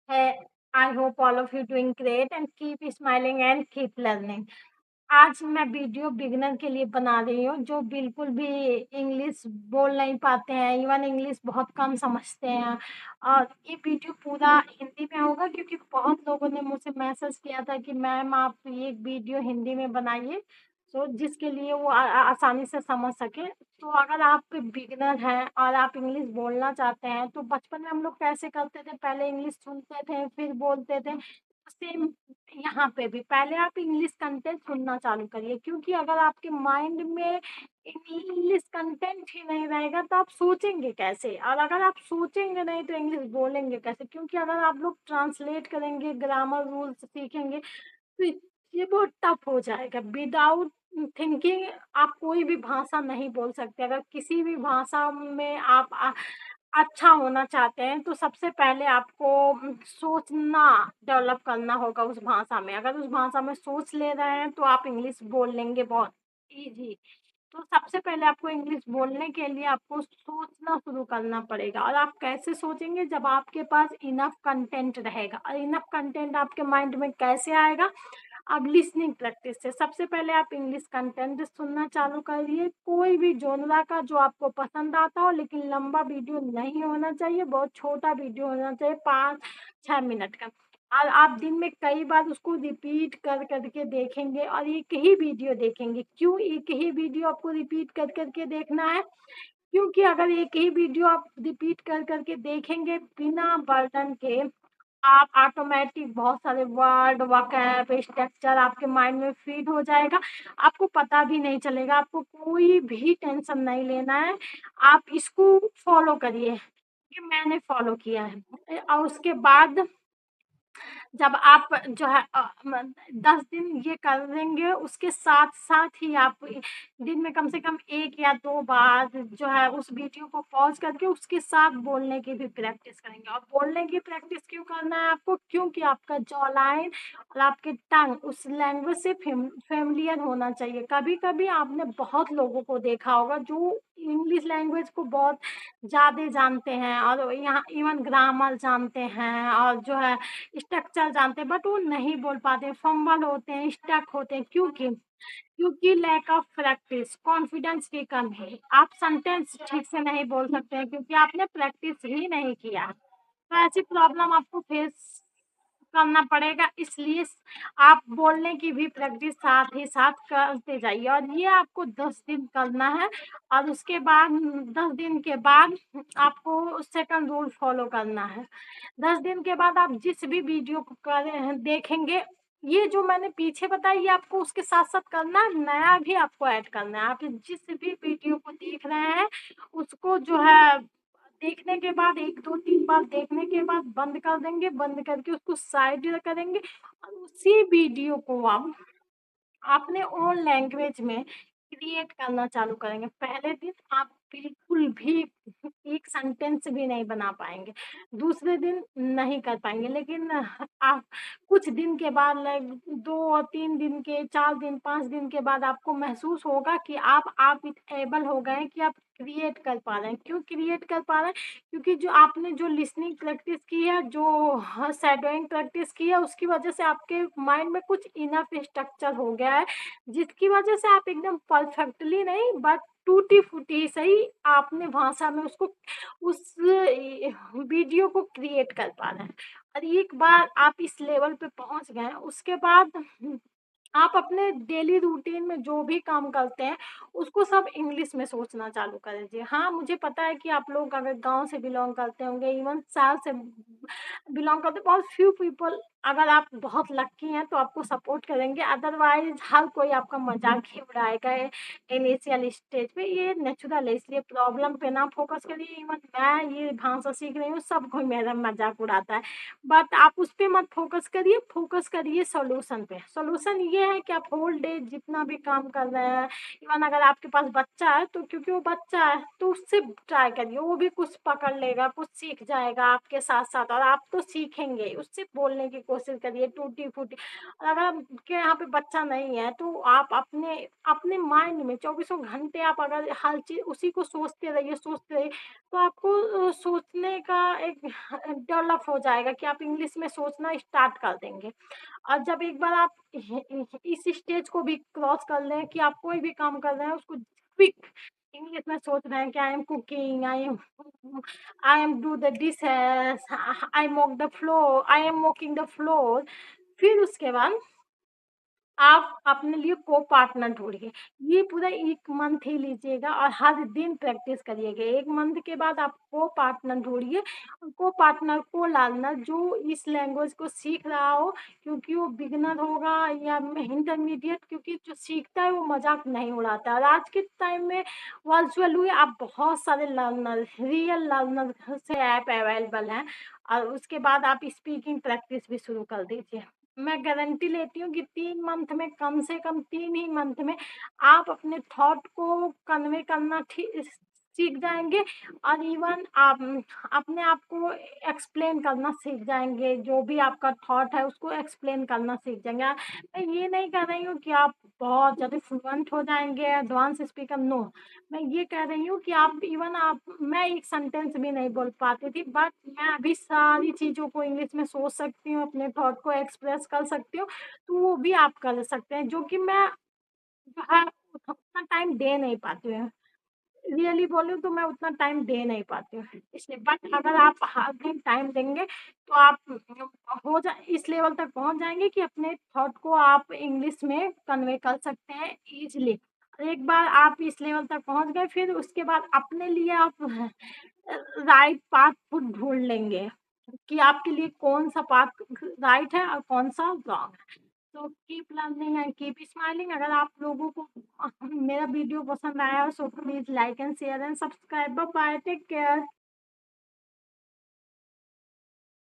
Hey, I hope all of you doing great and keep smiling and keep learning. आज मैं video beginner के लिए बना रही हूँ जो बिल्कुल भी इंग्लिश बोल नहीं पाते हैं, इवन इंग्लिश बहुत कम समझते हैं। और ये वीडियो पूरा हिंदी में होगा क्योंकि बहुत लोगों ने मुझसे मैसेज किया था कि मैम आप ये वीडियो हिंदी में बनाइए, तो जिसके लिए वो आसानी से समझ सके। तो अगर आप बिगिनर हैं और आप इंग्लिश बोलना चाहते हैं तो बचपन में हम लोग कैसे करते थे, पहले इंग्लिश सुनते थे फिर बोलते थे। सेम यहाँ पे भी पहले आप इंग्लिश कंटेंट सुनना चालू करिए, क्योंकि अगर आपके माइंड में इंग्लिश कंटेंट ही नहीं रहेगा तो आप सोचेंगे कैसे, और अगर आप सोचेंगे नहीं तो इंग्लिश बोलेंगे कैसे। क्योंकि अगर आप लोग ट्रांसलेट करेंगे, ग्रामर रूल्स सीखेंगे तो ये बहुत टफ हो जाएगा। विदाउट थिंकिंग आप कोई भी भाषा नहीं बोल सकते। अगर किसी भी भाषा में आप अच्छा होना चाहते हैं तो सबसे पहले आपको सोचना डेवलप करना होगा उस भाषा में। अगर उस भाषा में सोच ले रहे हैं तो आप इंग्लिश बोल लेंगे बहुत ईज़ी। तो सबसे पहले आपको इंग्लिश बोलने के लिए आपको सोचना शुरू करना पड़ेगा। और आप कैसे सोचेंगे, जब आपके पास इनफ कंटेंट रहेगा। और इनफ कंटेंट आपके माइंड में कैसे आएगा, अब लिसनिंग प्रैक्टिस से। सबसे पहले आप इंग्लिश कंटेंट सुनना चालू करिए, कोई भी जोनरा का जो आपको पसंद आता हो, लेकिन लंबा वीडियो नहीं होना चाहिए, बहुत छोटा वीडियो होना चाहिए, 5-6 मिनट का। और आप दिन में कई बार उसको रिपीट कर करके देखेंगे और एक ही वीडियो देखेंगे। क्यों एक ही वीडियो आपको रिपीट कर करके देखना है? क्योंकि अगर एक ही वीडियो आप रिपीट कर करके देखेंगे बिना बर्डन के, आप ऑटोमेटिक बहुत सारे वर्ड, वोकैब, स्ट्रक्चर आपके माइंड में फीड हो जाएगा। आपको पता भी नहीं चलेगा, आपको कोई भी टेंशन नहीं लेना है। आप इसको फॉलो करिए, ये मैंने फॉलो किया है। और उसके बाद जब आप जो है 10 दिन ये करेंगे, उसके साथ-साथ ही आप दिन में कम से कम 1 या 2 बार जो है उस वीडियो को पॉज़ करके उसके साथ बोलने की भी प्रैक्टिस करेंगे। और बोलने की प्रैक्टिस क्यों करना है आपको? क्योंकि आपका जॉ लाइन और आपकी टंग उस लैंग्वेज से फ़ैमिलियर होना चाहिए। कभी-कभी आपने बहुत लोगों को देखा होगा जो इंग्लिश लैंग्वेज को बहुत ज़्यादा जानते हैं और यहाँ इवन ग्रामर जानते हैं और जो है स्ट्रक्चर जानते हैं, बट वो नहीं बोल पाते, फंबल होते हैं, स्टक होते हैं। क्योंकि लैक ऑफ प्रैक्टिस, कॉन्फिडेंस की कमी। आप सेंटेंस ठीक से नहीं बोल सकते हैं क्योंकि आपने प्रैक्टिस ही नहीं किया। तो ऐसी प्रॉब्लम आपको फेस करना पड़ेगा, इसलिए आप बोलने की भी प्रैक्टिस साथ ही साथ करते जाइए। और ये आपको 10 दिन करना है। और उसके बाद 10 दिन के बाद आपको सेकंड रूल फॉलो करना है। 10 दिन के बाद आप जिस भी वीडियो को देखेंगे, ये जो मैंने पीछे बताया ये आपको उसके साथ-साथ करना है, नया भी आपको ऐड करना है। आप जिस भी वीडियो को देख रहे हैं, उसको जो है देखने के बाद 1, 2, 3 बार देखने के बाद बंद कर देंगे, बंद करके उसको साइड करेंगे और उसी वीडियो को आप अपने ओन लैंग्वेज में क्रिएट करना चालू करेंगे। पहले दिन आप बिल्कुल भी एक सेंटेंस भी नहीं बना पाएँगे, दूसरे दिन नहीं कर पाएँगे, लेकिन आप कुछ दिन के बाद लाइक 2 और 3 दिन के, 4 दिन, 5 दिन के बाद आपको महसूस होगा कि आप एबल हो गए हैं कि आप क्रिएट कर पा रहे हैं। क्यों क्रिएट कर पा रहे हैं? क्योंकि जो आपने जो लिसनिंग प्रैक्टिस की है, जो शैडोइंग प्रैक्टिस की है, उसकी वजह से आपके माइंड में कुछ इनफ स्ट्रक्चर हो गया है, जिसकी वजह से आप एकदम परफेक्टली नहीं बट टूटी-फूटी सही आपने भाषा में उसको उस वीडियो को क्रिएट कर पा रहे हैं। और एक बार आप इस लेवल पे पहुँच गए हैं, उसके बाद आप अपने डेली रूटीन में जो भी काम करते हैं, उसको सब इंग्लिश में सोचना चालू कर दीजिए। हाँ, मुझे पता है कि आप लोग अगर गाँव से बिलॉन्ग करते होंगे, इवन शहर से बिलॉन्ग करते, बहुत फ्यू पीपल, अगर आप बहुत लकी हैं तो आपको सपोर्ट करेंगे, अदरवाइज़ हर कोई आपका मज़ाक ही उड़ाएगा इनिशियल स्टेज पे। ये नेचुरल है, इसलिए प्रॉब्लम पे ना फ़ोकस करिए। इवन मैं ये भाषा सीख रही हूँ, सब कोई मेरा मज़ाक उड़ाता है, बट आप उस पे मत फ़ोकस करिए, फ़ोकस करिए सॉल्यूशन पे। सॉल्यूशन ये ये है कि आप होल डे जितना भी काम कर रहे हैं, इवन अगर आपके पास बच्चा है तो क्योंकि वो बच्चा है तो उससे ट्राई करिए, वो भी कुछ पकड़ लेगा, कुछ सीख जाएगा आपके साथ-साथ और आप तो सीखेंगे। उससे बोलने की कोशिश करिए टूटी-फूटी। और अगर आपके यहाँ पे बच्चा नहीं है तो आप अपने अपने माइंड में चौबीसों घंटे आप अगर हर चीज़ उसी को सोचते रहिए तो आपको सोचने का एक डेवलप हो जाएगा कि आप इंग्लिश में सोचना स्टार्ट कर देंगे। और जब एक बार आप इस स्टेज को भी क्रॉस कर लें कि आप कोई भी काम कर रहे हैं उसको क्विक इंग्लिश में सोच रहे हैं कि I am do the dishes, I am मॉकिंग the floor. फिर उसके बाद आप अपने लिए को-पार्टनर ढूँढिए। ये पूरा 1 मंथ ही लीजिएगा और हर दिन प्रैक्टिस करिएगा। 1 मंथ के बाद आप को-पार्टनर ढूँढिए, को-पार्टनर को लाना जो इस लैंग्वेज को सीख रहा हो, क्योंकि वो बिगिनर होगा या इंटरमीडिएट, क्योंकि जो सीखता है वो मज़ाक नहीं उड़ाता है। और आज के टाइम में वर्चुअल हुए आप बहुत सारे लर्नर, रियल लर्नर से ऐप अवेलेबल हैं और उसके बाद आप स्पीकिंग प्रैक्टिस भी शुरू कर दीजिए। मैं गारंटी लेती हूँ कि 3 मंथ में, कम से कम 3 ही मंथ में आप अपने थॉट को कन्वे करना सीख जाएँगे और इवन आप अपने आप को एक्सप्लेन करना सीख जाएँगे, जो भी आपका थॉट है उसको एक्सप्लेन करना सीख जाएँगे। मैं ये नहीं कह रही हूँ कि आप बहुत ज़्यादा फ्लुएंट हो जाएँगे, एडवांस स्पीकर, नो। मैं ये कह रही हूँ कि आप मैं एक सेंटेंस भी नहीं बोल पाती थी, बट मैं अभी सारी चीज़ों को इंग्लिश में सोच सकती हूँ, अपने थॉट को एक्सप्रेस कर सकती हूँ, तो वो भी आप कर सकते हैं, जो कि मैं जो है उतना टाइम दे नहीं पाती हूँ। रियली बोलूँ तो मैं उतना टाइम दे नहीं पाती हूँ, इसलिए। बट अगर आप हर दिन टाइम देंगे तो आप हो जा इस लेवल तक पहुँच जाएँगे कि अपने थॉट को आप इंग्लिश में कन्वे कर सकते हैं ईज़िली। एक बार आप इस लेवल तक पहुँच गए फिर उसके बाद अपने लिए आप राइट पाथ खुद ढूँढ लेंगे कि आपके लिए कौन-सा पाथ राइट है और कौन-सा रॉन्ग है। तो keep learning and keep smiling. अगर आप लोगों को मेरा वीडियो पसंद आया हो so please like and share and subscribe. Bye bye, take care.